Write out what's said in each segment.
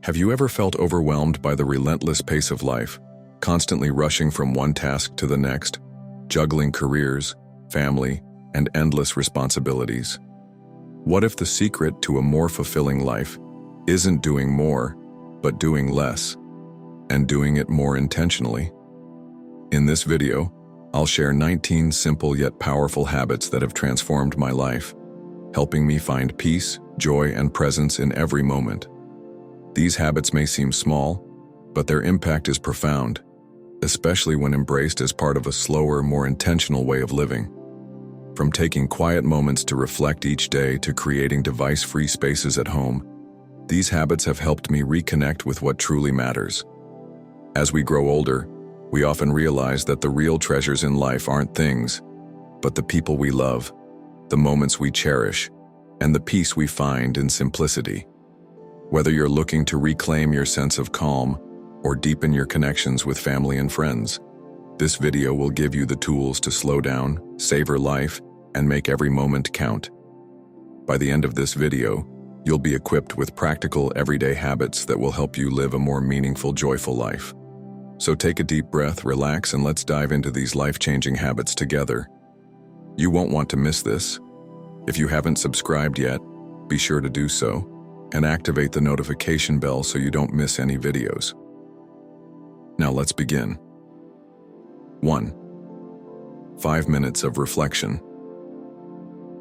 Have you ever felt overwhelmed by the relentless pace of life, constantly rushing from one task to the next, juggling careers, family, and endless responsibilities? What if the secret to a more fulfilling life isn't doing more, but doing less, and doing it more intentionally? In this video, I'll share 19 simple yet powerful habits that have transformed my life, helping me find peace, joy, and presence in every moment. These habits may seem small, but their impact is profound, especially when embraced as part of a slower, more intentional way of living. From taking quiet moments to reflect each day to creating device-free spaces at home, these habits have helped me reconnect with what truly matters. As we grow older, we often realize that the real treasures in life aren't things, but the people we love, the moments we cherish, and the peace we find in simplicity. Whether you're looking to reclaim your sense of calm or deepen your connections with family and friends, this video will give you the tools to slow down, savor life, and make every moment count. By the end of this video, you'll be equipped with practical, everyday habits that will help you live a more meaningful, joyful life. So take a deep breath, relax, and let's dive into these life-changing habits together. You won't want to miss this. If you haven't subscribed yet, be sure to do so, and activate the notification bell so you don't miss any videos. Now let's begin. 1. 5 minutes of reflection.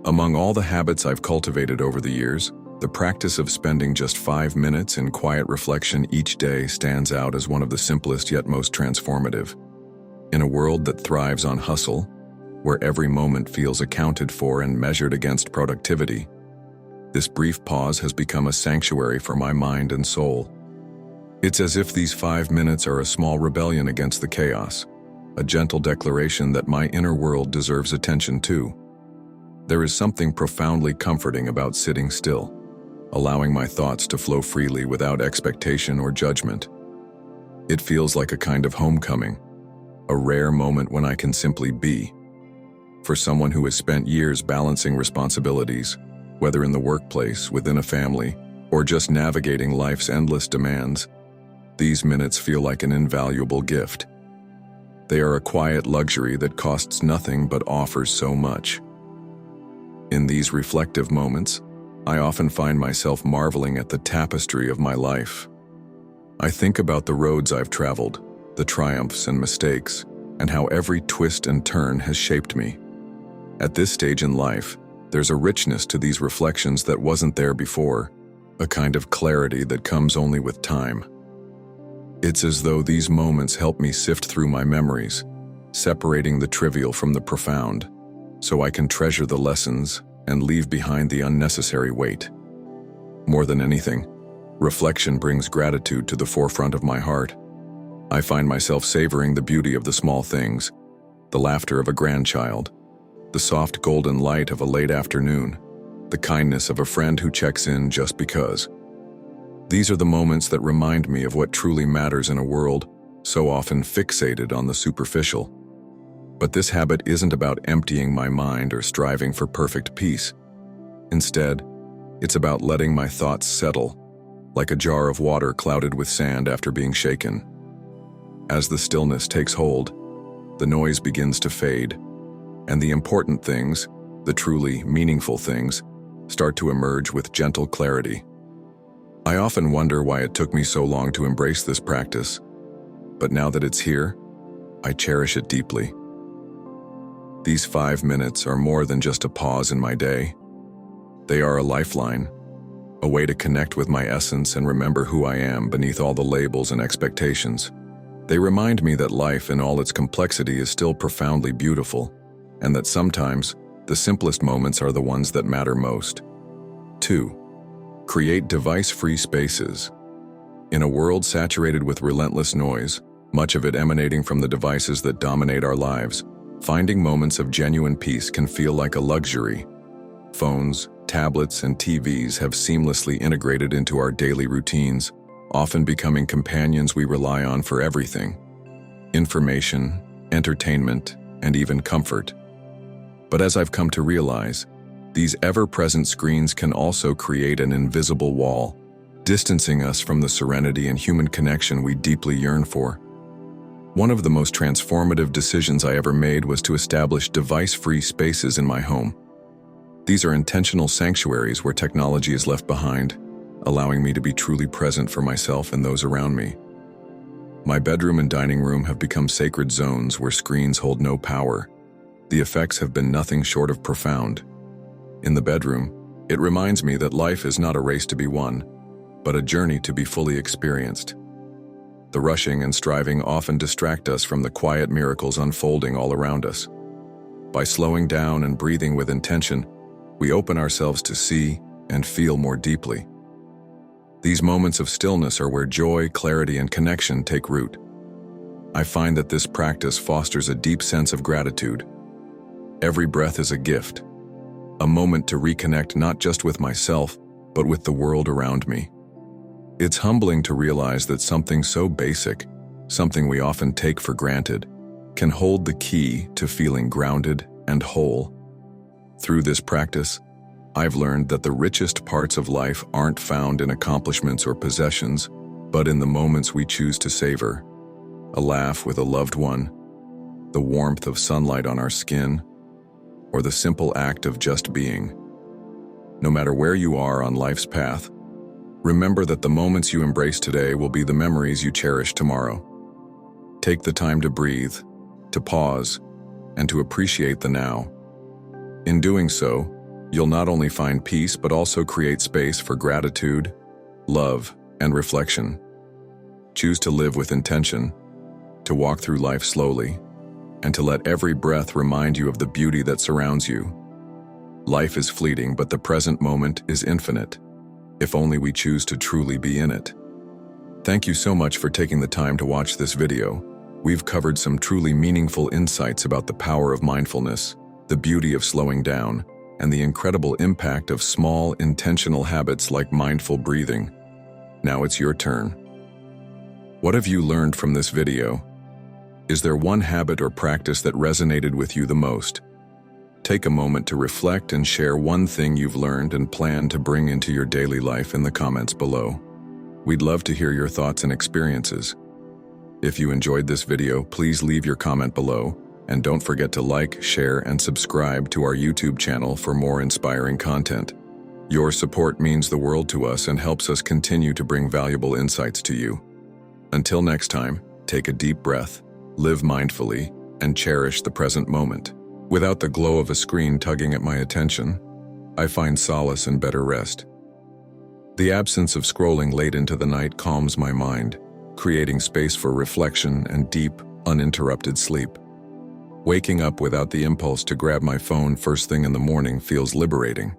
Among all the habits I've cultivated over the years, the practice of spending just 5 minutes in quiet reflection each day stands out as one of the simplest yet most transformative. In a world that thrives on hustle, where every moment feels accounted for and measured against productivity, this brief pause has become a sanctuary for my mind and soul. It's as if these 5 minutes are a small rebellion against the chaos, a gentle declaration that my inner world deserves attention too. There is something profoundly comforting about sitting still, allowing my thoughts to flow freely without expectation or judgment. It feels like a kind of homecoming, a rare moment when I can simply be. For someone who has spent years balancing responsibilities, whether in the workplace, within a family, or just navigating life's endless demands, these minutes feel like an invaluable gift. They are a quiet luxury that costs nothing but offers so much. In these reflective moments, I often find myself marveling at the tapestry of my life. I think about the roads I've traveled, the triumphs and mistakes, and how every twist and turn has shaped me. At this stage in life, there's a richness to these reflections that wasn't there before, a kind of clarity that comes only with time. It's as though these moments help me sift through my memories, separating the trivial from the profound, so I can treasure the lessons and leave behind the unnecessary weight. More than anything, reflection brings gratitude to the forefront of my heart. I find myself savoring the beauty of the small things, the laughter of a grandchild, the soft golden light of a late afternoon, the kindness of a friend who checks in just because. These are the moments that remind me of what truly matters in a world so often fixated on the superficial. But this habit isn't about emptying my mind or striving for perfect peace. Instead, it's about letting my thoughts settle, like a jar of water clouded with sand after being shaken. As the stillness takes hold, the noise begins to fade, and the important things, the truly meaningful things, start to emerge with gentle clarity. I often wonder why it took me so long to embrace this practice, but now that it's here, I cherish it deeply. These 5 minutes are more than just a pause in my day. They are a lifeline, a way to connect with my essence and remember who I am beneath all the labels and expectations. They remind me that life in all its complexity is still profoundly beautiful, and that sometimes the simplest moments are the ones that matter most. 2. Create device-free spaces. In a world saturated with relentless noise, much of it emanating from the devices that dominate our lives, finding moments of genuine peace can feel like a luxury. Phones, tablets, and TVs have seamlessly integrated into our daily routines, often becoming companions we rely on for everything: information, entertainment, and even comfort. But as I've come to realize, these ever-present screens can also create an invisible wall, distancing us from the serenity and human connection we deeply yearn for. One of the most transformative decisions I ever made was to establish device-free spaces in my home. These are intentional sanctuaries where technology is left behind, allowing me to be truly present for myself and those around me. My bedroom and dining room have become sacred zones where screens hold no power. The effects have been nothing short of profound. In the bedroom, it reminds me that life is not a race to be won, but a journey to be fully experienced. The rushing and striving often distract us from the quiet miracles unfolding all around us. By slowing down and breathing with intention, we open ourselves to see and feel more deeply. These moments of stillness are where joy, clarity, and connection take root. I find that this practice fosters a deep sense of gratitude. Every breath is a gift, a moment to reconnect not just with myself, but with the world around me. It's humbling to realize that something so basic, something we often take for granted, can hold the key to feeling grounded and whole. Through this practice, I've learned that the richest parts of life aren't found in accomplishments or possessions, but in the moments we choose to savor. A laugh with a loved one, the warmth of sunlight on our skin, or the simple act of just being. No matter where you are on life's path, remember that the moments you embrace today will be the memories you cherish tomorrow. Take the time to breathe, to pause, and to appreciate the now. In doing so, you'll not only find peace but also create space for gratitude, love, and reflection. Choose to live with intention, to walk through life slowly, and to let every breath remind you of the beauty that surrounds you. Life is fleeting, but the present moment is infinite, if only we choose to truly be in it. Thank you so much for taking the time to watch this video. We've covered some truly meaningful insights about the power of mindfulness, the beauty of slowing down, and the incredible impact of small, intentional habits like mindful breathing. Now it's your turn. What have you learned from this video? Is there one habit or practice that resonated with you the most? Take a moment to reflect and share one thing you've learned and plan to bring into your daily life in the comments below. We'd love to hear your thoughts and experiences. If you enjoyed this video, please leave your comment below, and don't forget to like, share, and subscribe to our YouTube channel for more inspiring content. Your support means the world to us and helps us continue to bring valuable insights to you. Until next time, take a deep breath, live mindfully, and cherish the present moment. Without the glow of a screen tugging at my attention, I find solace and better rest. The absence of scrolling late into the night calms my mind, creating space for reflection and deep, uninterrupted sleep. Waking up without the impulse to grab my phone first thing in the morning feels liberating.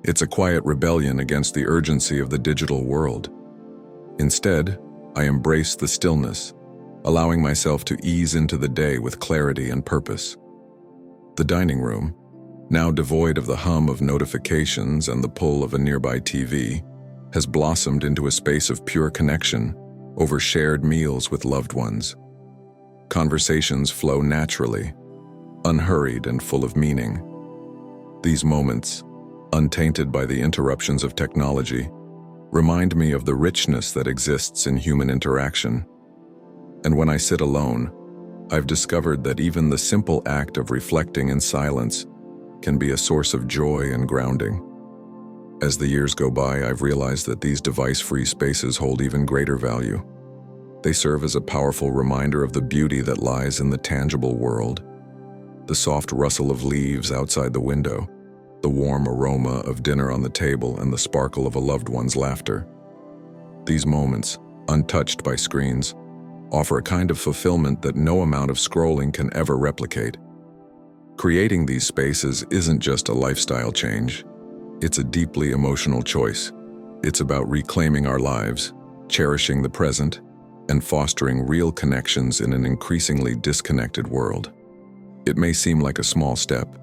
It's a quiet rebellion against the urgency of the digital world. Instead, I embrace the stillness, allowing myself to ease into the day with clarity and purpose. The dining room, now devoid of the hum of notifications and the pull of a nearby TV, has blossomed into a space of pure connection over shared meals with loved ones. Conversations flow naturally, unhurried and full of meaning. These moments, untainted by the interruptions of technology, remind me of the richness that exists in human interaction. And when I sit alone, I've discovered that even the simple act of reflecting in silence can be a source of joy and grounding. As the years go by, I've realized that these device-free spaces hold even greater value. They serve as a powerful reminder of the beauty that lies in the tangible world. The soft rustle of leaves outside the window, the warm aroma of dinner on the table, and the sparkle of a loved one's laughter. These moments, untouched by screens, offer a kind of fulfillment that no amount of scrolling can ever replicate. Creating these spaces isn't just a lifestyle change. It's a deeply emotional choice. It's about reclaiming our lives, cherishing the present, and fostering real connections in an increasingly disconnected world. It may seem like a small step,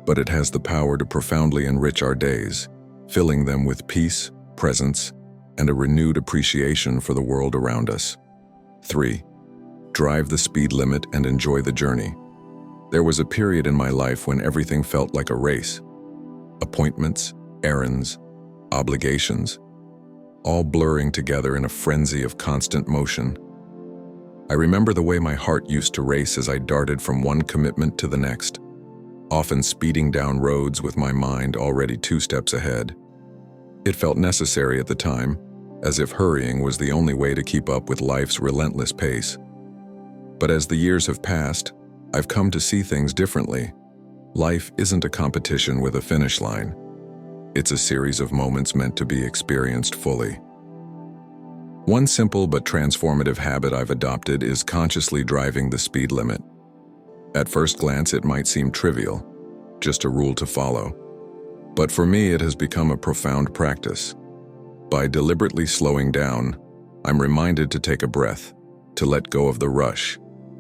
but it has the power to profoundly enrich our days, filling them with peace, presence, and a renewed appreciation for the world around us. 3. Drive the speed limit and enjoy the journey. There was a period in my life when everything felt like a race. Appointments, errands, obligations. all blurring together in a frenzy of constant motion. I remember the way my heart used to race as I darted from one commitment to the next, often speeding down roads with my mind already 2 steps ahead. It felt necessary at the time, as if hurrying was the only way to keep up with life's relentless pace. But as the years have passed, I've come to see things differently. Life isn't a competition with a finish line. It's a series of moments meant to be experienced fully. One simple but transformative habit I've adopted is consciously driving the speed limit. At first glance, it might seem trivial, just a rule to follow. But for me, it has become a profound practice. By deliberately slowing down, I'm reminded to take a breath, to let go of the rush,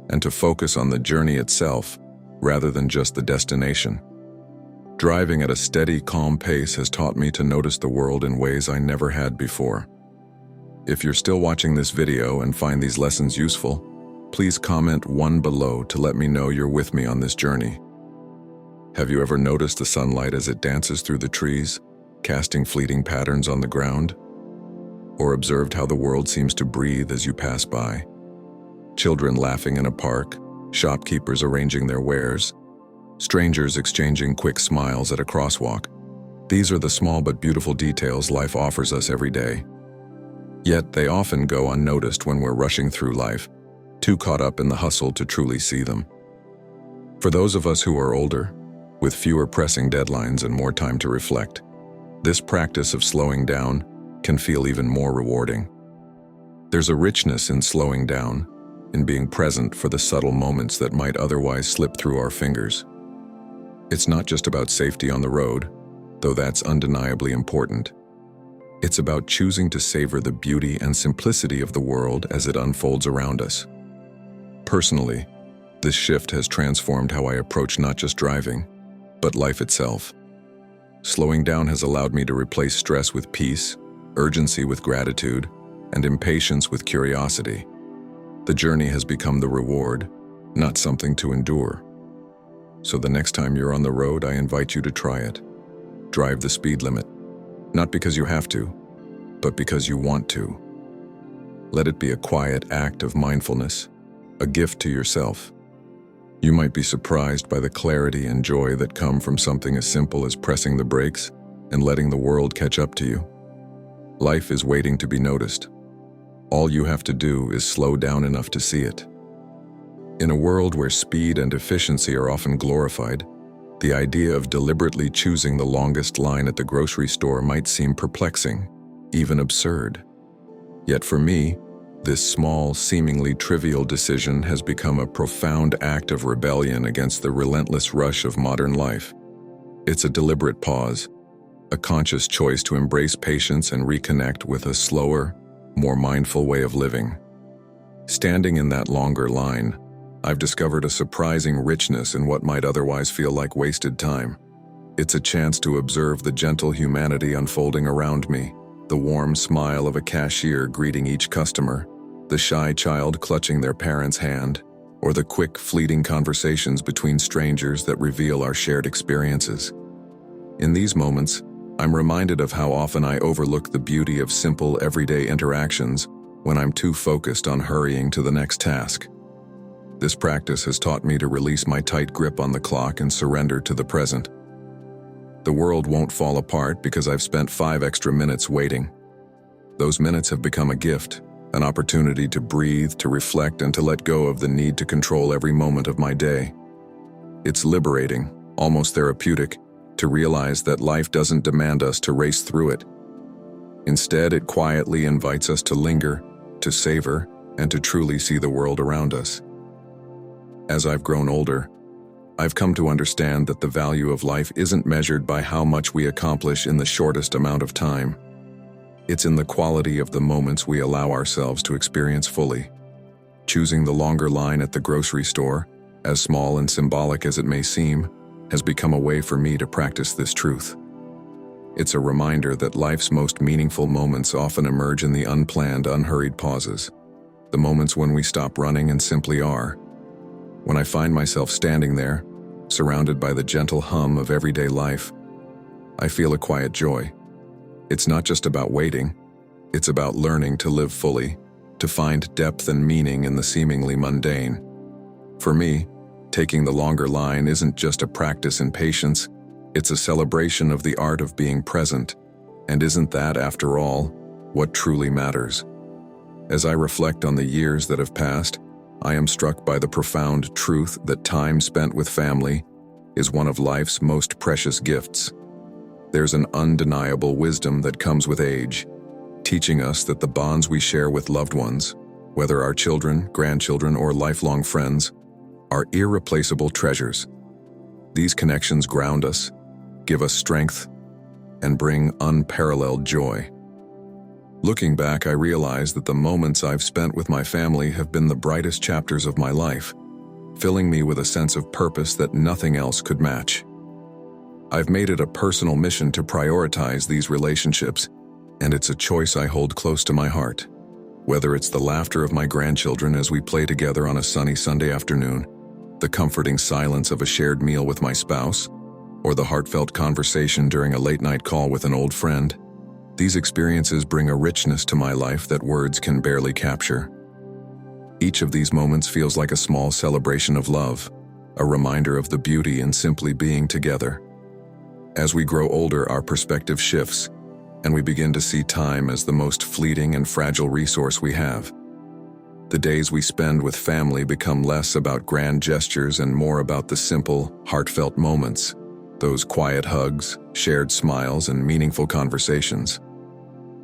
and to focus on the journey itself rather than just the destination. Driving at a steady, calm pace has taught me to notice the world in ways I never had before. If you're still watching this video and find these lessons useful, please comment 1 below to let me know you're with me on this journey. Have you ever noticed the sunlight as it dances through the trees, casting fleeting patterns on the ground? Or observed how the world seems to breathe as you pass by? Children laughing in a park, shopkeepers arranging their wares, strangers exchanging quick smiles at a crosswalk. These are the small but beautiful details life offers us every day. Yet they often go unnoticed when we're rushing through life, too caught up in the hustle to truly see them. For those of us who are older, with fewer pressing deadlines and more time to reflect, this practice of slowing down can feel even more rewarding. There's a richness in slowing down, in being present for the subtle moments that might otherwise slip through our fingers. It's not just about safety on the road, though that's undeniably important. It's about choosing to savor the beauty and simplicity of the world as it unfolds around us. Personally, this shift has transformed how I approach not just driving, but life itself. Slowing down has allowed me to replace stress with peace, urgency with gratitude, and impatience with curiosity. The journey has become the reward, not something to endure. So the next time you're on the road, I invite you to try it. Drive the speed limit, not because you have to, but because you want to. Let it be a quiet act of mindfulness, a gift to yourself. You might be surprised by the clarity and joy that come from something as simple as pressing the brakes and letting the world catch up to you. Life is waiting to be noticed. All you have to do is slow down enough to see it. In a world where speed and efficiency are often glorified, the idea of deliberately choosing the longest line at the grocery store might seem perplexing, even absurd. Yet for me, this small, seemingly trivial decision has become a profound act of rebellion against the relentless rush of modern life. It's a deliberate pause, a conscious choice to embrace patience and reconnect with a slower, more mindful way of living. Standing in that longer line, I've discovered a surprising richness in what might otherwise feel like wasted time. It's a chance to observe the gentle humanity unfolding around me, the warm smile of a cashier greeting each customer, the shy child clutching their parent's hand, or the quick, fleeting conversations between strangers that reveal our shared experiences. In these moments, I'm reminded of how often I overlook the beauty of simple, everyday interactions when I'm too focused on hurrying to the next task. This practice has taught me to release my tight grip on the clock and surrender to the present. The world won't fall apart because I've spent 5 extra minutes waiting. Those minutes have become a gift, an opportunity to breathe, to reflect, and to let go of the need to control every moment of my day. It's liberating, almost therapeutic, to realize that life doesn't demand us to race through it. Instead, it quietly invites us to linger, to savor, and to truly see the world around us. As I've grown older, I've come to understand that the value of life isn't measured by how much we accomplish in the shortest amount of time. It's in the quality of the moments we allow ourselves to experience fully. Choosing the longer line at the grocery store, as small and symbolic as it may seem, has become a way for me to practice this truth. It's a reminder that life's most meaningful moments often emerge in the unplanned, unhurried pauses, the moments when we stop running and simply are. When I find myself standing there, surrounded by the gentle hum of everyday life, I feel a quiet joy. It's not just about waiting, It's about learning to live fully, to find depth and meaning in the seemingly mundane. For me, taking the longer line isn't just a practice in patience, it's a celebration of the art of being present. And isn't that, after all, what truly matters? As I reflect on the years that have passed, I am struck by the profound truth that time spent with family is one of life's most precious gifts. There's an undeniable wisdom that comes with age, teaching us that the bonds we share with loved ones, whether our children, grandchildren, or lifelong friends, are irreplaceable treasures. These connections ground us, give us strength, and bring unparalleled joy. Looking back, I realize that the moments I've spent with my family have been the brightest chapters of my life, filling me with a sense of purpose that nothing else could match. I've made it a personal mission to prioritize these relationships, and it's a choice I hold close to my heart. Whether it's the laughter of my grandchildren as we play together on a sunny Sunday afternoon, the comforting silence of a shared meal with my spouse, or the heartfelt conversation during a late-night call with an old friend, these experiences bring a richness to my life that words can barely capture. Each of these moments feels like a small celebration of love, a reminder of the beauty in simply being together. As we grow older, our perspective shifts, and we begin to see time as the most fleeting and fragile resource we have. The days we spend with family become less about grand gestures and more about the simple, heartfelt moments, those quiet hugs, shared smiles, and meaningful conversations.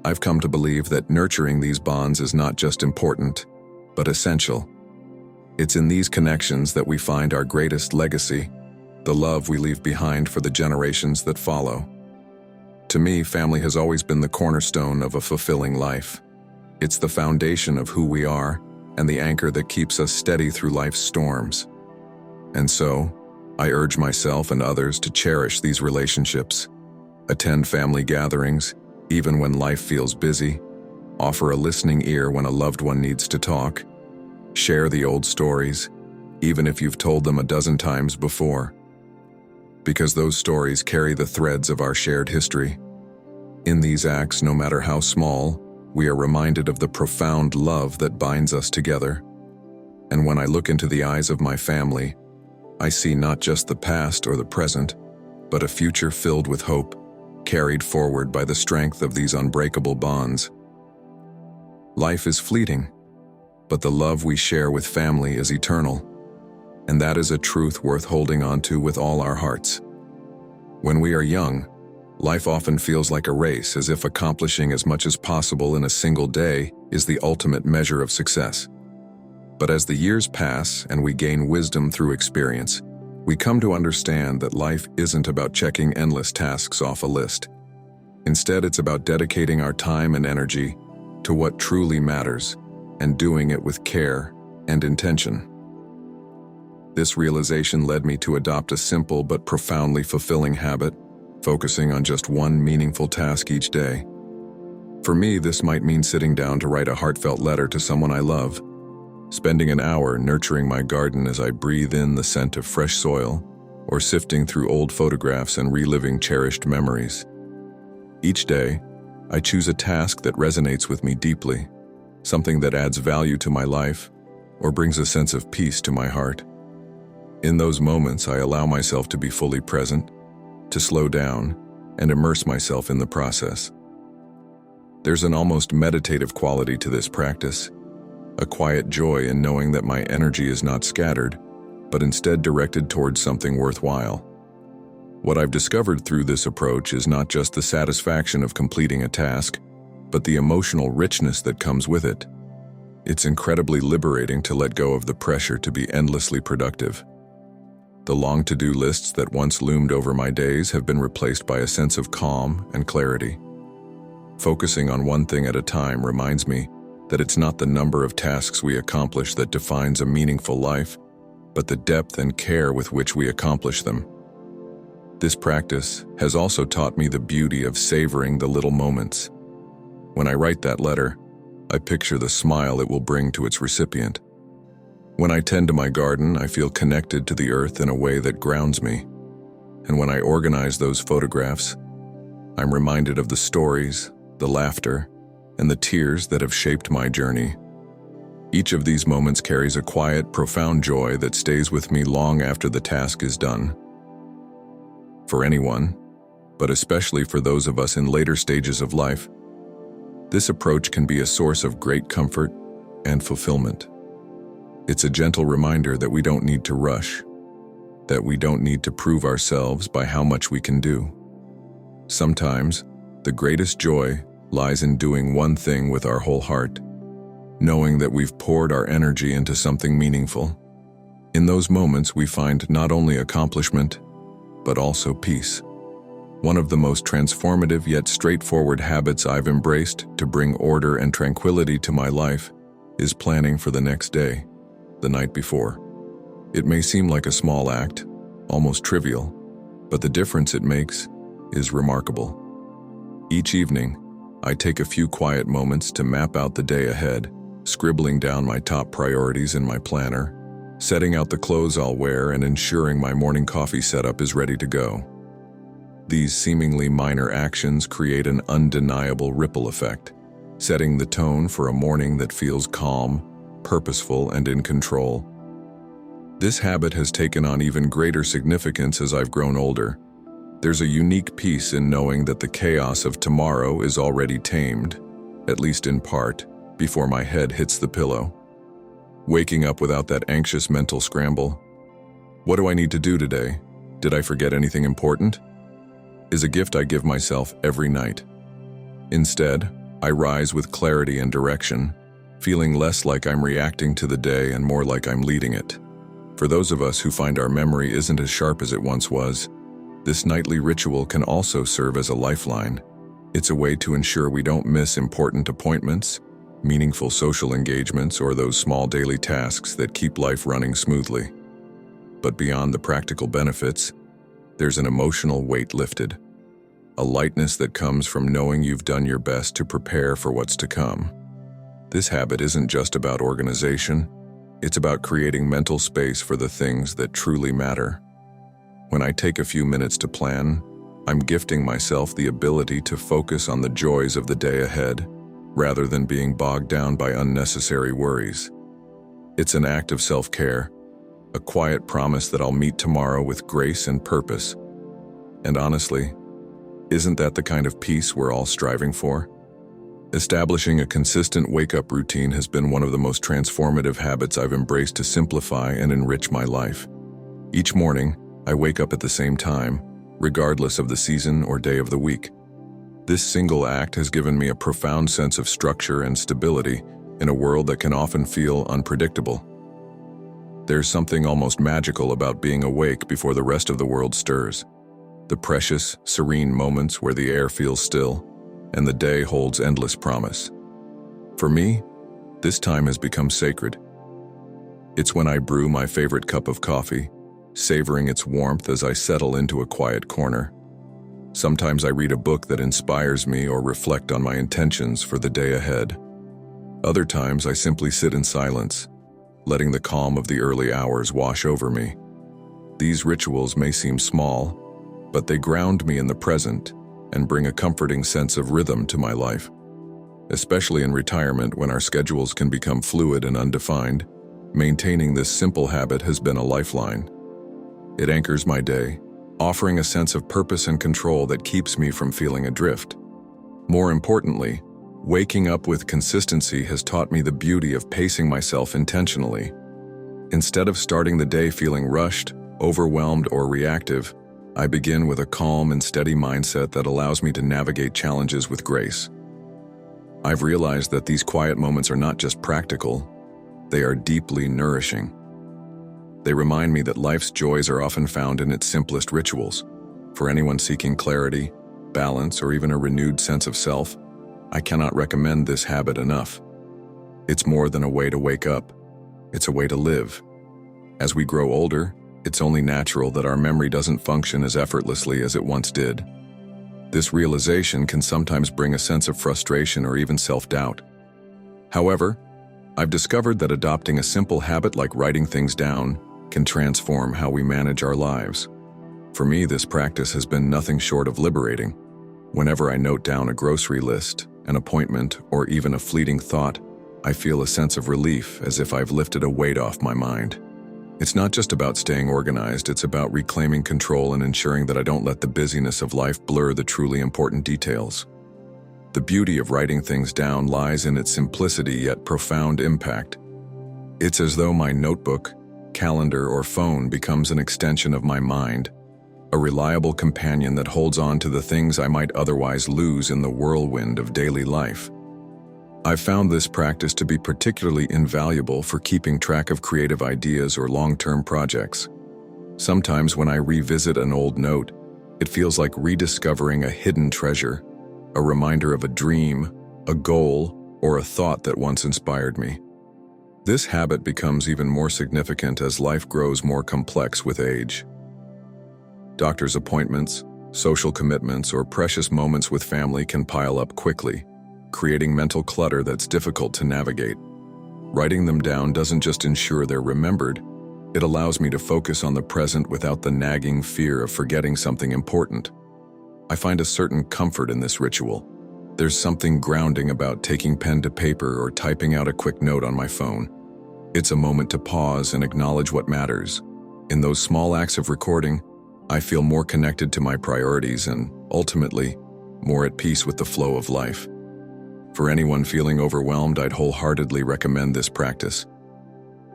I've come to believe that nurturing these bonds is not just important, but essential. It's in these connections that we find our greatest legacy, the love we leave behind for the generations that follow. To me, family has always been the cornerstone of a fulfilling life. It's the foundation of who we are and the anchor that keeps us steady through life's storms. And so, I urge myself and others to cherish these relationships, attend family gatherings, even when life feels busy, offer a listening ear when a loved one needs to talk, share the old stories, even if you've told them a dozen times before. Because those stories carry the threads of our shared history. In these acts, no matter how small, we are reminded of the profound love that binds us together. And when I look into the eyes of my family, I see not just the past or the present, but a future filled with hope, carried forward by the strength of these unbreakable bonds. Life is fleeting, but the love we share with family is eternal, and that is a truth worth holding on to with all our hearts. When we are young, life often feels like a race, as if accomplishing as much as possible in a single day is the ultimate measure of success. But as the years pass and we gain wisdom through experience, we come to understand that life isn't about checking endless tasks off a list. Instead, it's about dedicating our time and energy to what truly matters and doing it with care and intention. This realization led me to adopt a simple but profoundly fulfilling habit, focusing on just one meaningful task each day. For me, this might mean sitting down to write a heartfelt letter to someone I love, spending an hour nurturing my garden as I breathe in the scent of fresh soil, or sifting through old photographs and reliving cherished memories. Each day, I choose a task that resonates with me deeply, something that adds value to my life or brings a sense of peace to my heart. In those moments, I allow myself to be fully present, to slow down, and immerse myself in the process. There's an almost meditative quality to this practice, a quiet joy in knowing that my energy is not scattered, but instead directed towards something worthwhile. What I've discovered through this approach is not just the satisfaction of completing a task, but the emotional richness that comes with it. It's incredibly liberating to let go of the pressure to be endlessly productive. The long to-do lists that once loomed over my days have been replaced by a sense of calm and clarity. Focusing on one thing at a time reminds me that it's not the number of tasks we accomplish that defines a meaningful life, but the depth and care with which we accomplish them. This practice has also taught me the beauty of savoring the little moments. When I write that letter, I picture the smile it will bring to its recipient. When I tend to my garden, I feel connected to the earth in a way that grounds me. And when I organize those photographs, I'm reminded of the stories, the laughter, and the tears that have shaped my journey. Each of these moments carries a quiet, profound joy that stays with me long after the task is done. For anyone, but especially for those of us in later stages of life, this approach can be a source of great comfort and fulfillment. It's a gentle reminder that we don't need to rush, that we don't need to prove ourselves by how much we can do. Sometimes, the greatest joy lies in doing one thing with our whole heart, knowing that we've poured our energy into something meaningful. In those moments, we find not only accomplishment, but also peace. One of the most transformative yet straightforward habits I've embraced to bring order and tranquility to my life is planning for the next day, the night before. It may seem like a small act, almost trivial, but the difference it makes is remarkable. Each evening, I take a few quiet moments to map out the day ahead, scribbling down my top priorities in my planner, setting out the clothes I'll wear, and ensuring my morning coffee setup is ready to go. These seemingly minor actions create an undeniable ripple effect, setting the tone for a morning that feels calm, purposeful, and in control. This habit has taken on even greater significance as I've grown older. There's a unique peace in knowing that the chaos of tomorrow is already tamed, at least in part, before my head hits the pillow. Waking up without that anxious mental scramble, "What do I need to do today? Did I forget anything important?" is a gift I give myself every night. Instead, I rise with clarity and direction, feeling less like I'm reacting to the day and more like I'm leading it. For those of us who find our memory isn't as sharp as it once was, this nightly ritual can also serve as a lifeline. It's a way to ensure we don't miss important appointments, meaningful social engagements, or those small daily tasks that keep life running smoothly. But beyond the practical benefits, there's an emotional weight lifted, a lightness that comes from knowing you've done your best to prepare for what's to come. This habit isn't just about organization, it's about creating mental space for the things that truly matter. When I take a few minutes to plan, I'm gifting myself the ability to focus on the joys of the day ahead, rather than being bogged down by unnecessary worries. It's an act of self-care, a quiet promise that I'll meet tomorrow with grace and purpose. And honestly, isn't that the kind of peace we're all striving for? Establishing a consistent wake-up routine has been one of the most transformative habits I've embraced to simplify and enrich my life. Each morning, I wake up at the same time, regardless of the season or day of the week. This single act has given me a profound sense of structure and stability in a world that can often feel unpredictable. There's something almost magical about being awake before the rest of the world stirs. The precious, serene moments where the air feels still, and the day holds endless promise. For me, this time has become sacred. It's when I brew my favorite cup of coffee, savoring its warmth as I settle into a quiet corner. Sometimes I read a book that inspires me or reflect on my intentions for the day ahead. Other times I simply sit in silence, letting the calm of the early hours wash over me. These rituals may seem small, but they ground me in the present and bring a comforting sense of rhythm to my life. Especially in retirement, when our schedules can become fluid and undefined, maintaining this simple habit has been a lifeline. It anchors my day, offering a sense of purpose and control that keeps me from feeling adrift. More importantly, waking up with consistency has taught me the beauty of pacing myself intentionally. Instead of starting the day feeling rushed, overwhelmed, or reactive, I begin with a calm and steady mindset that allows me to navigate challenges with grace. I've realized that these quiet moments are not just practical, they are deeply nourishing. They remind me that life's joys are often found in its simplest rituals. For anyone seeking clarity, balance, or even a renewed sense of self, I cannot recommend this habit enough. It's more than a way to wake up. It's a way to live. As we grow older, it's only natural that our memory doesn't function as effortlessly as it once did. This realization can sometimes bring a sense of frustration or even self-doubt. However, I've discovered that adopting a simple habit like writing things down can transform how we manage our lives. For me, this practice has been nothing short of liberating. Whenever I note down a grocery list, an appointment, or even a fleeting thought, I feel a sense of relief, as if I've lifted a weight off my mind. It's not just about staying organized, it's about reclaiming control and ensuring that I don't let the busyness of life blur the truly important details. The beauty of writing things down lies in its simplicity yet profound impact. It's as though my notebook, calendar, or phone becomes an extension of my mind, a reliable companion that holds on to the things I might otherwise lose in the whirlwind of daily life. I've found this practice to be particularly invaluable for keeping track of creative ideas or long-term projects. Sometimes when I revisit an old note, it feels like rediscovering a hidden treasure, a reminder of a dream, a goal, or a thought that once inspired me. This habit becomes even more significant as life grows more complex with age. Doctor's appointments, social commitments, or precious moments with family can pile up quickly, creating mental clutter that's difficult to navigate. Writing them down doesn't just ensure they're remembered, it allows me to focus on the present without the nagging fear of forgetting something important. I find a certain comfort in this ritual. There's something grounding about taking pen to paper or typing out a quick note on my phone. It's a moment to pause and acknowledge what matters. In those small acts of recording, I feel more connected to my priorities and, ultimately, more at peace with the flow of life. For anyone feeling overwhelmed, I'd wholeheartedly recommend this practice.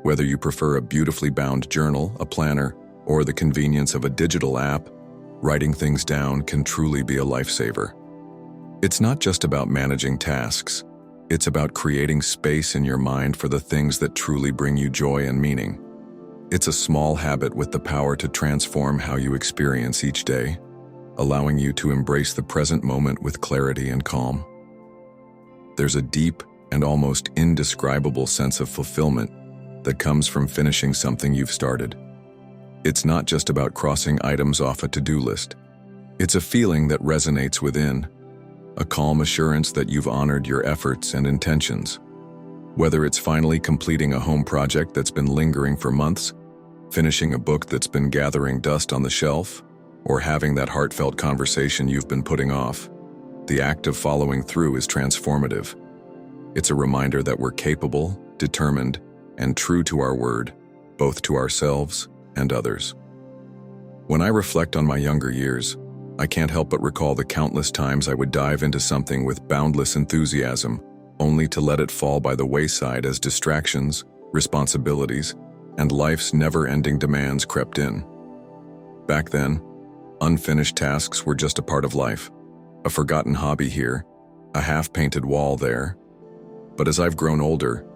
Whether you prefer a beautifully bound journal, a planner, or the convenience of a digital app, writing things down can truly be a lifesaver. It's not just about managing tasks. It's about creating space in your mind for the things that truly bring you joy and meaning. It's a small habit with the power to transform how you experience each day, allowing you to embrace the present moment with clarity and calm. There's a deep and almost indescribable sense of fulfillment that comes from finishing something you've started. It's not just about crossing items off a to-do list. It's a feeling that resonates within, a calm assurance that you've honored your efforts and intentions. Whether it's finally completing a home project that's been lingering for months, finishing a book that's been gathering dust on the shelf, or having that heartfelt conversation you've been putting off, the act of following through is transformative. It's a reminder that we're capable, determined, and true to our word, both to ourselves and others. When I reflect on my younger years, I can't help but recall the countless times I would dive into something with boundless enthusiasm, only to let it fall by the wayside as distractions, responsibilities, and life's never-ending demands crept in. Back then, unfinished tasks were just a part of life, a forgotten hobby here, a half-painted wall there. But as I've grown older,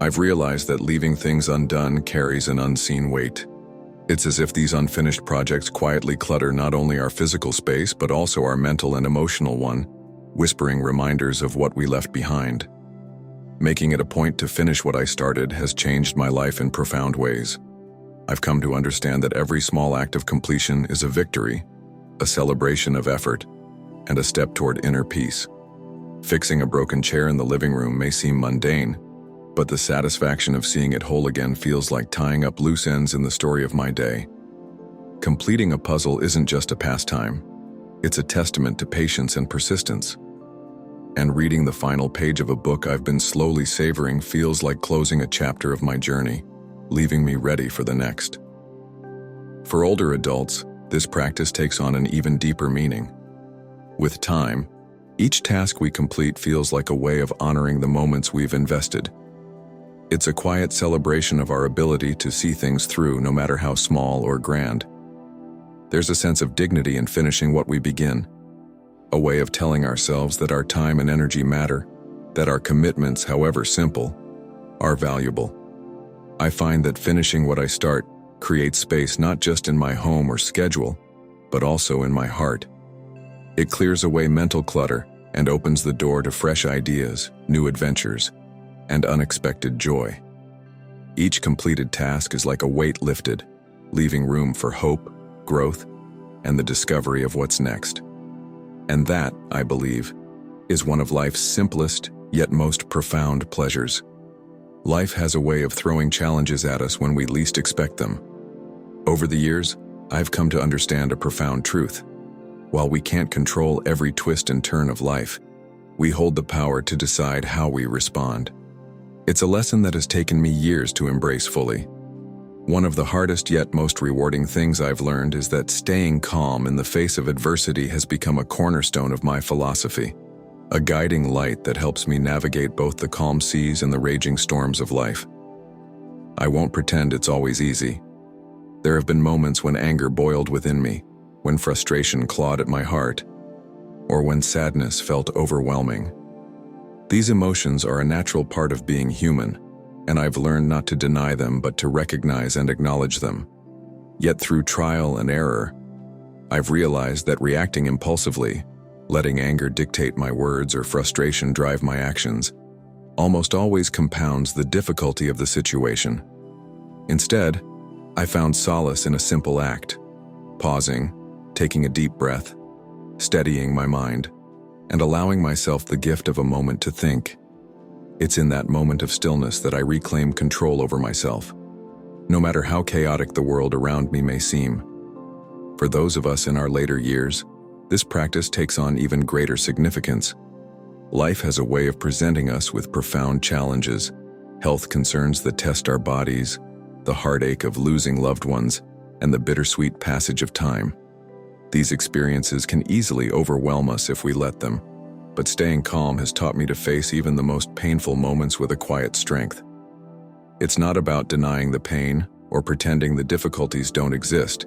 I've realized that leaving things undone carries an unseen weight. It's as if these unfinished projects quietly clutter not only our physical space but also our mental and emotional one, whispering reminders of what we left behind. Making it a point to finish what I started has changed my life in profound ways. I've come to understand that every small act of completion is a victory, a celebration of effort, and a step toward inner peace. Fixing a broken chair in the living room may seem mundane, but the satisfaction of seeing it whole again feels like tying up loose ends in the story of my day. Completing a puzzle isn't just a pastime. It's a testament to patience and persistence. And reading the final page of a book I've been slowly savoring feels like closing a chapter of my journey, leaving me ready for the next. For older adults, this practice takes on an even deeper meaning. With time, each task we complete feels like a way of honoring the moments we've invested. It's a quiet celebration of our ability to see things through, no matter how small or grand. There's a sense of dignity in finishing what we begin, a way of telling ourselves that our time and energy matter, that our commitments, however simple, are valuable. I find that finishing what I start creates space not just in my home or schedule, but also in my heart. It clears away mental clutter and opens the door to fresh ideas, new adventures, and unexpected joy. Each completed task is like a weight lifted, leaving room for hope, growth, and the discovery of what's next. And that, I believe, is one of life's simplest yet most profound pleasures. Life has a way of throwing challenges at us when we least expect them. Over the years, I've come to understand a profound truth. While we can't control every twist and turn of life, We hold the power to decide how we respond. It's a lesson that has taken me years to embrace fully. One of the hardest yet most rewarding things I've learned is that staying calm in the face of adversity has become a cornerstone of my philosophy, a guiding light that helps me navigate both the calm seas and the raging storms of life. I won't pretend it's always easy. There have been moments when anger boiled within me, when frustration clawed at my heart, or when sadness felt overwhelming. These emotions are a natural part of being human, and I've learned not to deny them but to recognize and acknowledge them. Yet through trial and error, I've realized that reacting impulsively, letting anger dictate my words or frustration drive my actions, almost always compounds the difficulty of the situation. Instead, I found solace in a simple act: pausing, taking a deep breath, steadying my mind, and allowing myself the gift of a moment to think. It's in that moment of stillness that I reclaim control over myself, no matter how chaotic the world around me may seem. For those of us in our later years, this practice takes on even greater significance. Life has a way of presenting us with profound challenges, health concerns that test our bodies, the heartache of losing loved ones, and the bittersweet passage of time. These experiences can easily overwhelm us if we let them, but staying calm has taught me to face even the most painful moments with a quiet strength. It's not about denying the pain or pretending the difficulties don't exist.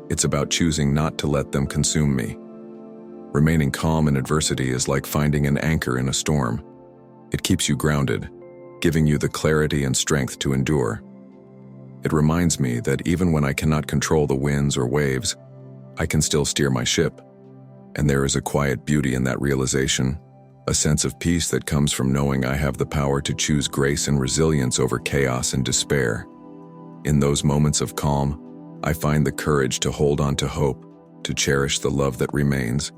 It's about choosing not to let them consume me. Remaining calm in adversity is like finding an anchor in a storm. It keeps you grounded, giving you the clarity and strength to endure. It reminds me that even when I cannot control the winds or waves, I can still steer my ship. And there is a quiet beauty in that realization, a sense of peace that comes from knowing I have the power to choose grace and resilience over chaos and despair. In those moments of calm, I find the courage to hold on to hope, to cherish the love that remains,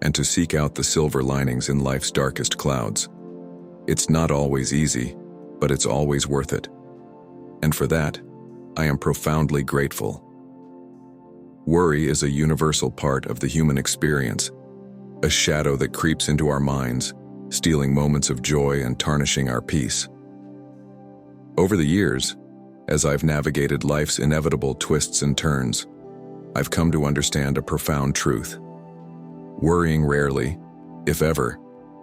and to seek out the silver linings in life's darkest clouds. It's not always easy, but it's always worth it. And for that, I am profoundly grateful. Worry is a universal part of the human experience, a shadow that creeps into our minds, stealing moments of joy and tarnishing our peace. Over the years, as I've navigated life's inevitable twists and turns, I've come to understand a profound truth. Worrying rarely, if ever,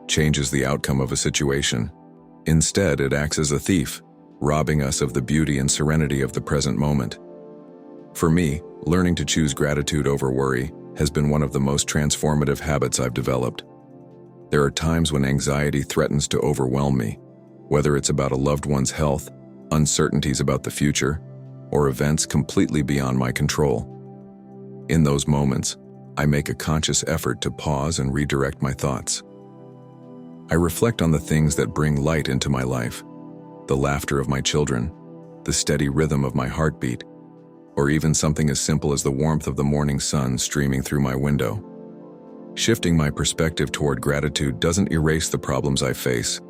changes the outcome of a situation. Instead, it acts as a thief, robbing us of the beauty and serenity of the present moment. For me, learning to choose gratitude over worry has been one of the most transformative habits I've developed. There are times when anxiety threatens to overwhelm me, whether it's about a loved one's health, uncertainties about the future, or events completely beyond my control. In those moments, I make a conscious effort to pause and redirect my thoughts. I reflect on the things that bring light into my life, the laughter of my children, the steady rhythm of my heartbeat, or even something as simple as the warmth of the morning sun streaming through my window. Shifting my perspective toward gratitude doesn't erase the problems I face,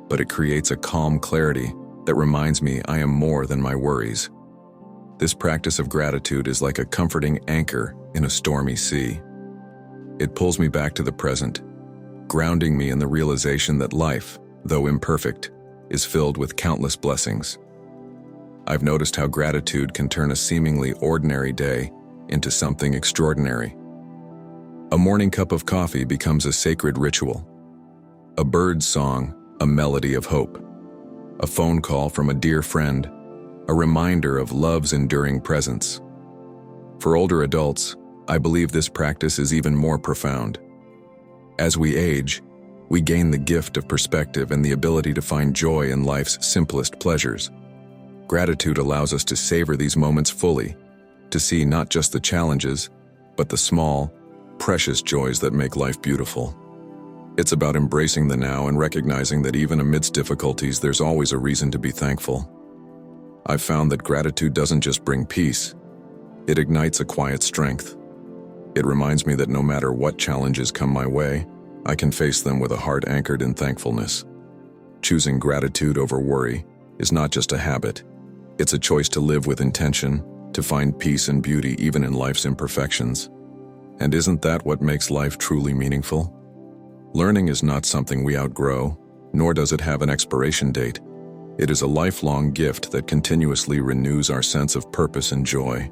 but it creates a calm clarity that reminds me I am more than my worries. This practice of gratitude is like a comforting anchor in a stormy sea. It pulls me back to the present, grounding me in the realization that life, though imperfect, is filled with countless blessings. I've noticed how gratitude can turn a seemingly ordinary day into something extraordinary. A morning cup of coffee becomes a sacred ritual. A bird's song, a melody of hope. A phone call from a dear friend, a reminder of love's enduring presence. For older adults, I believe this practice is even more profound. As we age, we gain the gift of perspective and the ability to find joy in life's simplest pleasures. Gratitude allows us to savor these moments fully, to see not just the challenges, but the small, precious joys that make life beautiful. It's about embracing the now and recognizing that even amidst difficulties, there's always a reason to be thankful. I've found that gratitude doesn't just bring peace, it ignites a quiet strength. It reminds me that no matter what challenges come my way, I can face them with a heart anchored in thankfulness. Choosing gratitude over worry is not just a habit. It's a choice to live with intention, to find peace and beauty even in life's imperfections. And isn't that what makes life truly meaningful? Learning is not something we outgrow, nor does it have an expiration date. It is a lifelong gift that continuously renews our sense of purpose and joy.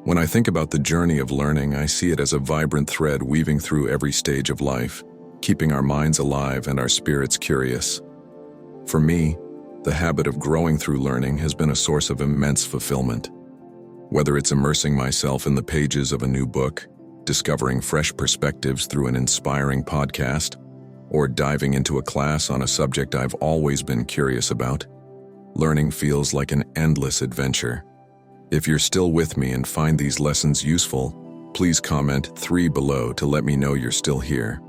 When I think about the journey of learning, I see it as a vibrant thread weaving through every stage of life, keeping our minds alive and our spirits curious. For me, the habit of growing through learning has been a source of immense fulfillment. Whether it's immersing myself in the pages of a new book, discovering fresh perspectives through an inspiring podcast, or diving into a class on a subject I've always been curious about, learning feels like an endless adventure. If you're still with me and find these lessons useful, please comment 3 below to let me know you're still here.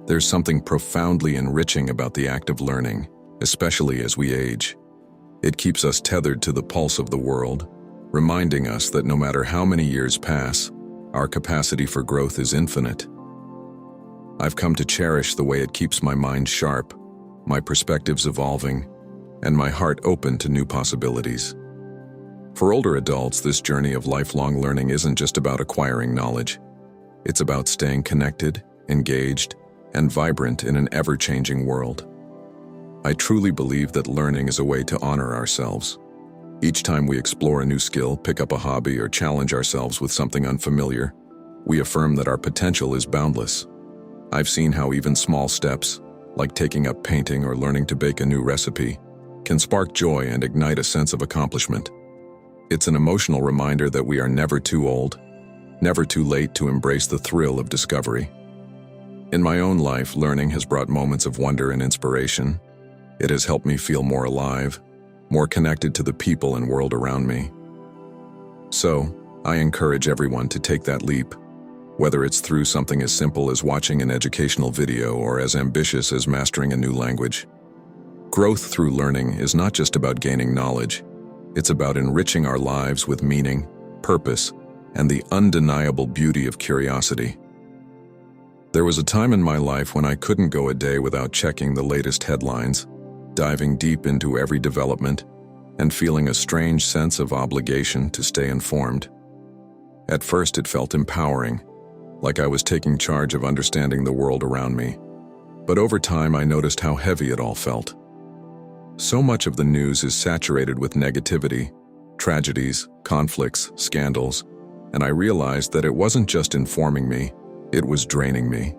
There's something profoundly enriching about the act of learning, especially as we age. It keeps us tethered to the pulse of the world, reminding us that no matter how many years pass, our capacity for growth is infinite. I've come to cherish the way it keeps my mind sharp, my perspectives evolving, and my heart open to new possibilities. For older adults, this journey of lifelong learning isn't just about acquiring knowledge. It's about staying connected, engaged, and vibrant in an ever-changing world. I truly believe that learning is a way to honor ourselves. Each time we explore a new skill, pick up a hobby, or challenge ourselves with something unfamiliar, we affirm that our potential is boundless. I've seen how even small steps, like taking up painting or learning to bake a new recipe, can spark joy and ignite a sense of accomplishment. It's an emotional reminder that we are never too old, never too late to embrace the thrill of discovery. In my own life, learning has brought moments of wonder and inspiration. It has helped me feel more alive, more connected to the people and world around me. So, I encourage everyone to take that leap, whether it's through something as simple as watching an educational video or as ambitious as mastering a new language. Growth through learning is not just about gaining knowledge. It's about enriching our lives with meaning, purpose, and the undeniable beauty of curiosity. There was a time in my life when I couldn't go a day without checking the latest headlines, diving deep into every development, and feeling a strange sense of obligation to stay informed. At first, it felt empowering, like I was taking charge of understanding the world around me. But over time, I noticed how heavy it all felt. So much of the news is saturated with negativity, tragedies, conflicts, scandals, and I realized that it wasn't just informing me, it was draining me.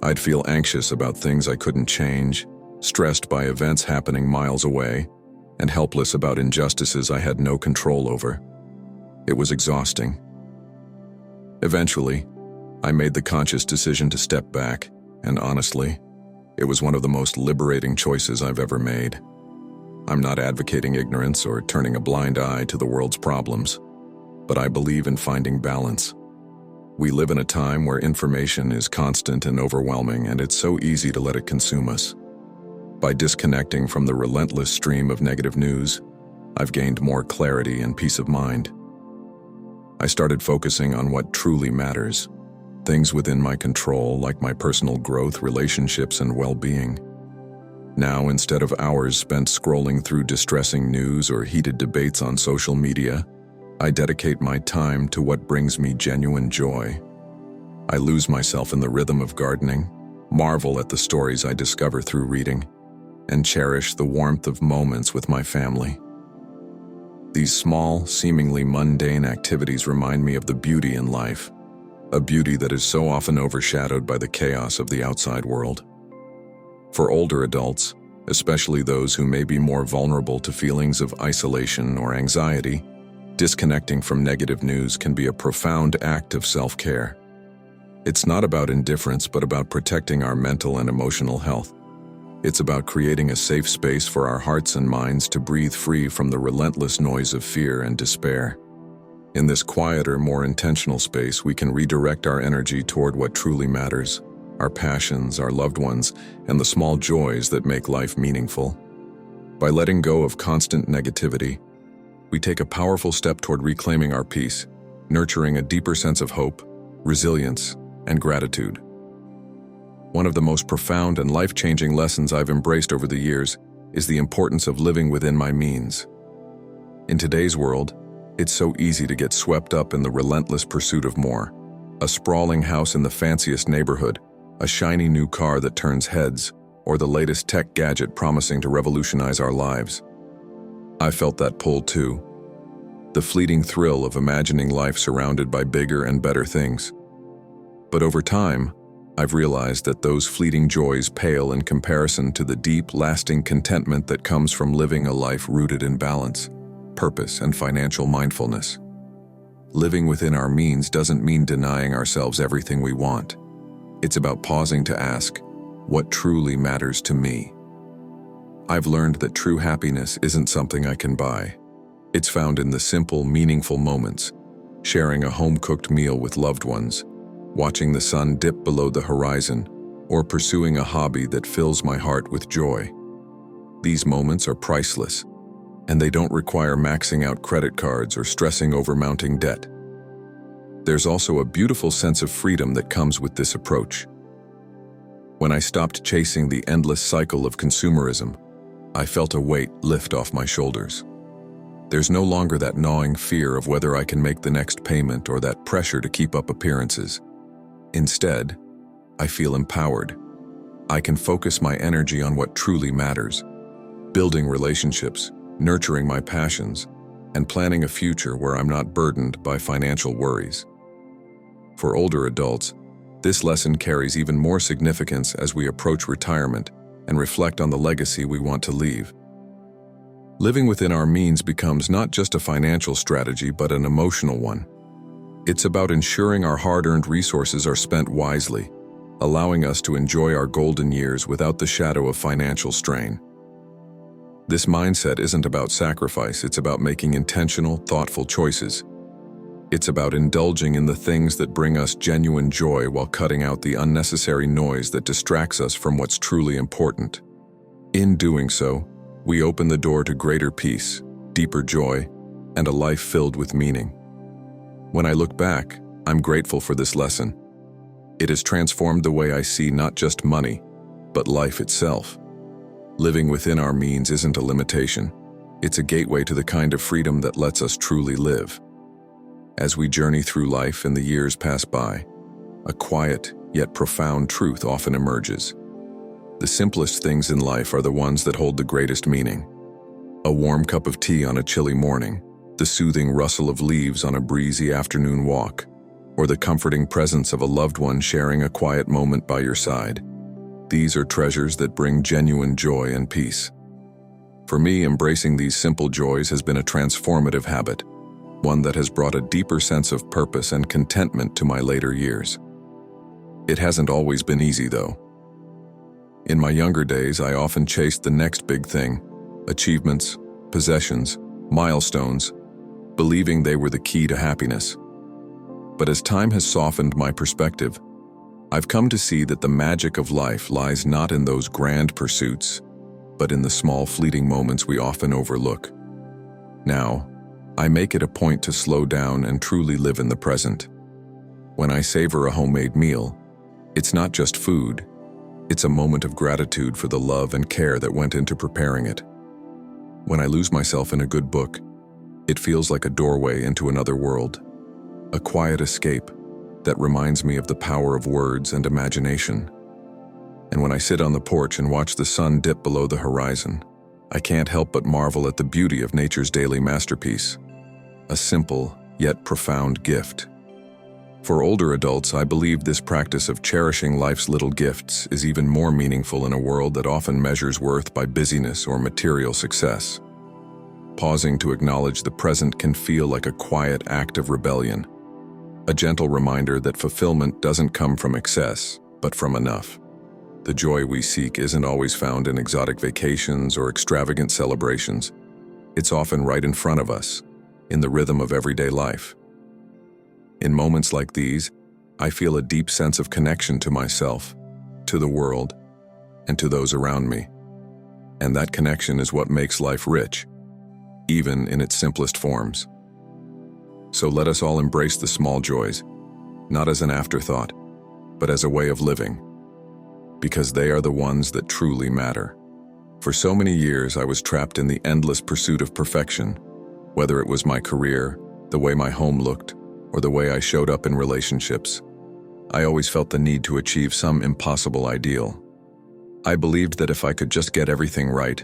I'd feel anxious about things I couldn't change, stressed by events happening miles away, and helpless about injustices I had no control over. It was exhausting. Eventually, I made the conscious decision to step back, and honestly, it was one of the most liberating choices I've ever made. I'm not advocating ignorance or turning a blind eye to the world's problems, but I believe in finding balance. We live in a time where information is constant and overwhelming, and it's so easy to let it consume us. By disconnecting from the relentless stream of negative news, I've gained more clarity and peace of mind. I started focusing on what truly matters, things within my control like my personal growth, relationships, and well-being. Now, instead of hours spent scrolling through distressing news or heated debates on social media, I dedicate my time to what brings me genuine joy. I lose myself in the rhythm of gardening, marvel at the stories I discover through reading, and cherish the warmth of moments with my family. These small, seemingly mundane activities remind me of the beauty in life, a beauty that is so often overshadowed by the chaos of the outside world. For older adults, especially those who may be more vulnerable to feelings of isolation or anxiety, disconnecting from negative news can be a profound act of self-care. It's not about indifference, but about protecting our mental and emotional health. It's about creating a safe space for our hearts and minds to breathe free from the relentless noise of fear and despair. In this quieter, more intentional space, we can redirect our energy toward what truly matters, our passions, our loved ones, and the small joys that make life meaningful. By letting go of constant negativity, we take a powerful step toward reclaiming our peace, nurturing a deeper sense of hope, resilience, and gratitude. One of the most profound and life-changing lessons I've embraced over the years is the importance of living within my means. In today's world, it's so easy to get swept up in the relentless pursuit of more. A sprawling house in the fanciest neighborhood, a shiny new car that turns heads, or the latest tech gadget promising to revolutionize our lives. I felt that pull too. The fleeting thrill of imagining life surrounded by bigger and better things. But over time, I've realized that those fleeting joys pale in comparison to the deep, lasting contentment that comes from living a life rooted in balance, purpose, and financial mindfulness. Living within our means doesn't mean denying ourselves everything we want. It's about pausing to ask, what truly matters to me? I've learned that true happiness isn't something I can buy. It's found in the simple, meaningful moments, sharing a home-cooked meal with loved ones, watching the sun dip below the horizon, or pursuing a hobby that fills my heart with joy. These moments are priceless, and they don't require maxing out credit cards or stressing over mounting debt. There's also a beautiful sense of freedom that comes with this approach. When I stopped chasing the endless cycle of consumerism, I felt a weight lift off my shoulders. There's no longer that gnawing fear of whether I can make the next payment or that pressure to keep up appearances. Instead, I feel empowered. I can focus my energy on what truly matters, building relationships, nurturing my passions, and planning a future where I'm not burdened by financial worries. For older adults, this lesson carries even more significance as we approach retirement and reflect on the legacy we want to leave. Living within our means becomes not just a financial strategy but an emotional one. It's about ensuring our hard-earned resources are spent wisely, allowing us to enjoy our golden years without the shadow of financial strain. This mindset isn't about sacrifice, it's about making intentional, thoughtful choices. It's about indulging in the things that bring us genuine joy while cutting out the unnecessary noise that distracts us from what's truly important. In doing so, we open the door to greater peace, deeper joy, and a life filled with meaning. When I look back, I'm grateful for this lesson. It has transformed the way I see not just money, but life itself. Living within our means isn't a limitation. It's a gateway to the kind of freedom that lets us truly live. As we journey through life and the years pass by, a quiet yet profound truth often emerges. The simplest things in life are the ones that hold the greatest meaning. A warm cup of tea on a chilly morning, the soothing rustle of leaves on a breezy afternoon walk, or the comforting presence of a loved one sharing a quiet moment by your side. These are treasures that bring genuine joy and peace. For me, embracing these simple joys has been a transformative habit, one that has brought a deeper sense of purpose and contentment to my later years. It hasn't always been easy, though. In my younger days, I often chased the next big thing, achievements, possessions, milestones, believing they were the key to happiness. But as time has softened my perspective, I've come to see that the magic of life lies not in those grand pursuits, but in the small fleeting moments we often overlook. Now, I make it a point to slow down and truly live in the present. When I savor a homemade meal, it's not just food, it's a moment of gratitude for the love and care that went into preparing it. When I lose myself in a good book, it feels like a doorway into another world, a quiet escape that reminds me of the power of words and imagination. And when I sit on the porch and watch the sun dip below the horizon, I can't help but marvel at the beauty of nature's daily masterpiece, a simple yet profound gift. For older adults, I believe this practice of cherishing life's little gifts is even more meaningful in a world that often measures worth by busyness or material success. Pausing to acknowledge the present can feel like a quiet act of rebellion, a gentle reminder that fulfillment doesn't come from excess, but from enough. The joy we seek isn't always found in exotic vacations or extravagant celebrations. It's often right in front of us, in the rhythm of everyday life. In moments like these, I feel a deep sense of connection to myself, to the world, and to those around me. And that connection is what makes life rich, even in its simplest forms. So let us all embrace the small joys, not as an afterthought, but as a way of living, because they are the ones that truly matter. For so many years, I was trapped in the endless pursuit of perfection, whether it was my career, the way my home looked, or the way I showed up in relationships. I always felt the need to achieve some impossible ideal. I believed that if I could just get everything right,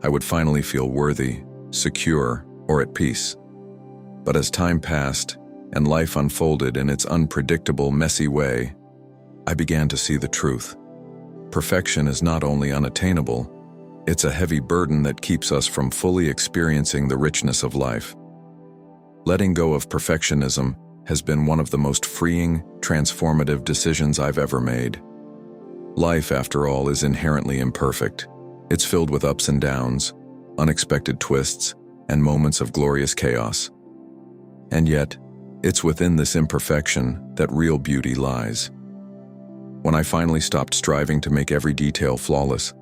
I would finally feel worthy, secure, or at peace. But as time passed and life unfolded in its unpredictable, messy way, I began to see the truth. Perfection is not only unattainable, it's a heavy burden that keeps us from fully experiencing the richness of life. Letting go of perfectionism has been one of the most freeing, transformative decisions I've ever made. Life, after all, is inherently imperfect. It's filled with ups and downs, unexpected twists, and moments of glorious chaos. And yet, it's within this imperfection that real beauty lies. When I finally stopped striving to make every detail flawless,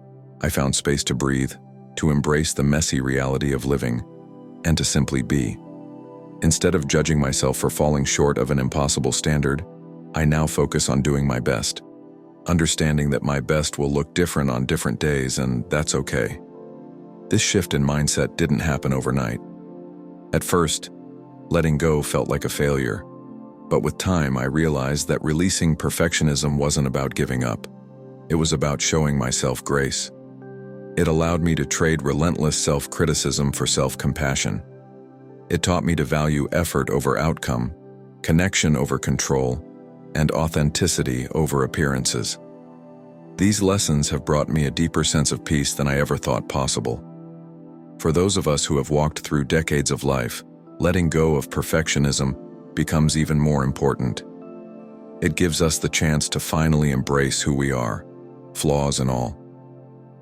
I found space to breathe, to embrace the messy reality of living, and to simply be. Instead of judging myself for falling short of an impossible standard, I now focus on doing my best, understanding that my best will look different on different days, and that's okay. This shift in mindset didn't happen overnight. At first, letting go felt like a failure, but with time I realized that releasing perfectionism wasn't about giving up. It was about showing myself grace. It allowed me to trade relentless self-criticism for self-compassion. It taught me to value effort over outcome, connection over control, and authenticity over appearances. These lessons have brought me a deeper sense of peace than I ever thought possible. For those of us who have walked through decades of life, letting go of perfectionism becomes even more important. It gives us the chance to finally embrace who we are, flaws and all,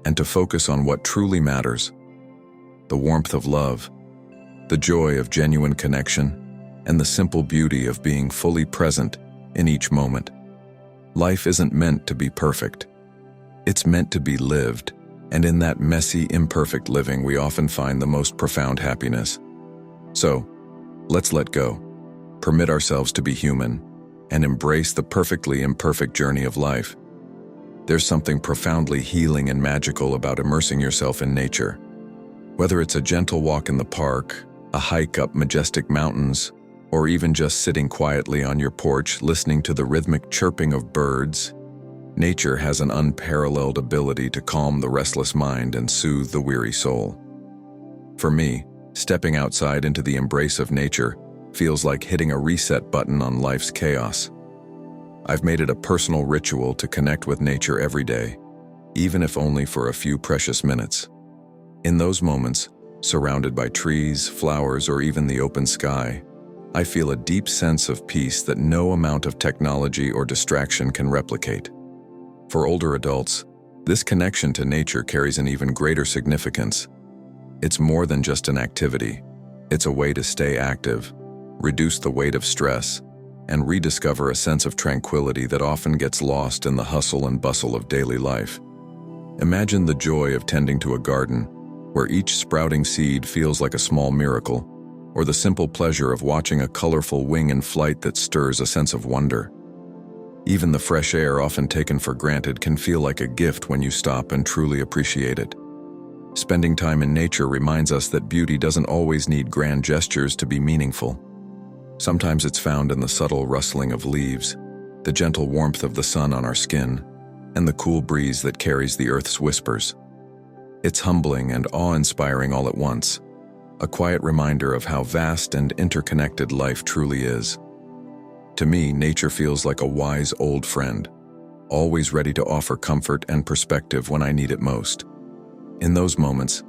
and to focus on what truly matters: the warmth of love, the joy of genuine connection, and the simple beauty of being fully present in each moment. Life isn't meant to be perfect. It's meant to be lived, and in that messy, imperfect living we often find the most profound happiness. So, let's let go, permit ourselves to be human, and embrace the perfectly imperfect journey of life. There's something profoundly healing and magical about immersing yourself in nature. Whether it's a gentle walk in the park, a hike up majestic mountains, or even just sitting quietly on your porch listening to the rhythmic chirping of birds, nature has an unparalleled ability to calm the restless mind and soothe the weary soul. For me, stepping outside into the embrace of nature feels like hitting a reset button on life's chaos. I've made it a personal ritual to connect with nature every day, even if only for a few precious minutes. In those moments, surrounded by trees, flowers, or even the open sky, I feel a deep sense of peace that no amount of technology or distraction can replicate. For older adults, this connection to nature carries an even greater significance. It's more than just an activity. It's a way to stay active, reduce the weight of stress, and rediscover a sense of tranquility that often gets lost in the hustle and bustle of daily life. Imagine the joy of tending to a garden, where each sprouting seed feels like a small miracle, or the simple pleasure of watching a colorful wing in flight that stirs a sense of wonder. Even the fresh air, often taken for granted, can feel like a gift when you stop and truly appreciate it. Spending time in nature reminds us that beauty doesn't always need grand gestures to be meaningful. Sometimes it's found in the subtle rustling of leaves, the gentle warmth of the sun on our skin, and the cool breeze that carries the earth's whispers. It's humbling and awe-inspiring all at once, a quiet reminder of how vast and interconnected life truly is. To me, nature feels like a wise old friend, always ready to offer comfort and perspective when I need it most. In those moments,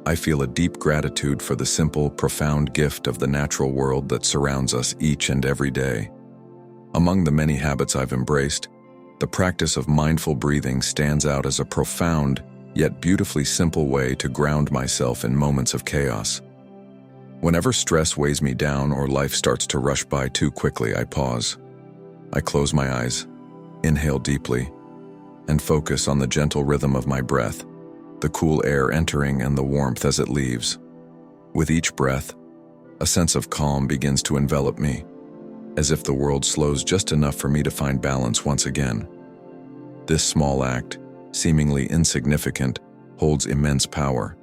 I feel a deep gratitude for the simple, profound gift of the natural world that surrounds us each and every day. Among the many habits I've embraced, the practice of mindful breathing stands out as a profound, yet beautifully simple way to ground myself in moments of chaos. Whenever stress weighs me down or life starts to rush by too quickly, I pause. I close my eyes, inhale deeply, and focus on the gentle rhythm of my breath, the cool air entering and the warmth as it leaves. With each breath, a sense of calm begins to envelop me, as if the world slows just enough for me to find balance once again. This small act, seemingly insignificant, holds immense power.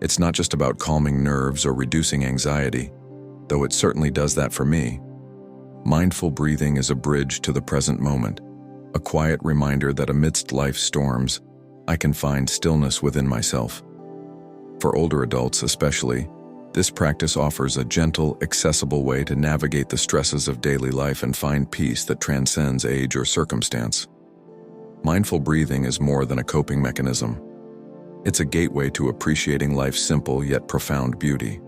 It's not just about calming nerves or reducing anxiety, though it certainly does that for me. Mindful breathing is a bridge to the present moment, a quiet reminder that amidst life's storms, I can find stillness within myself. For older adults especially, this practice offers a gentle, accessible way to navigate the stresses of daily life and find peace that transcends age or circumstance. Mindful breathing is more than a coping mechanism. It's a gateway to appreciating life's simple yet profound beauty.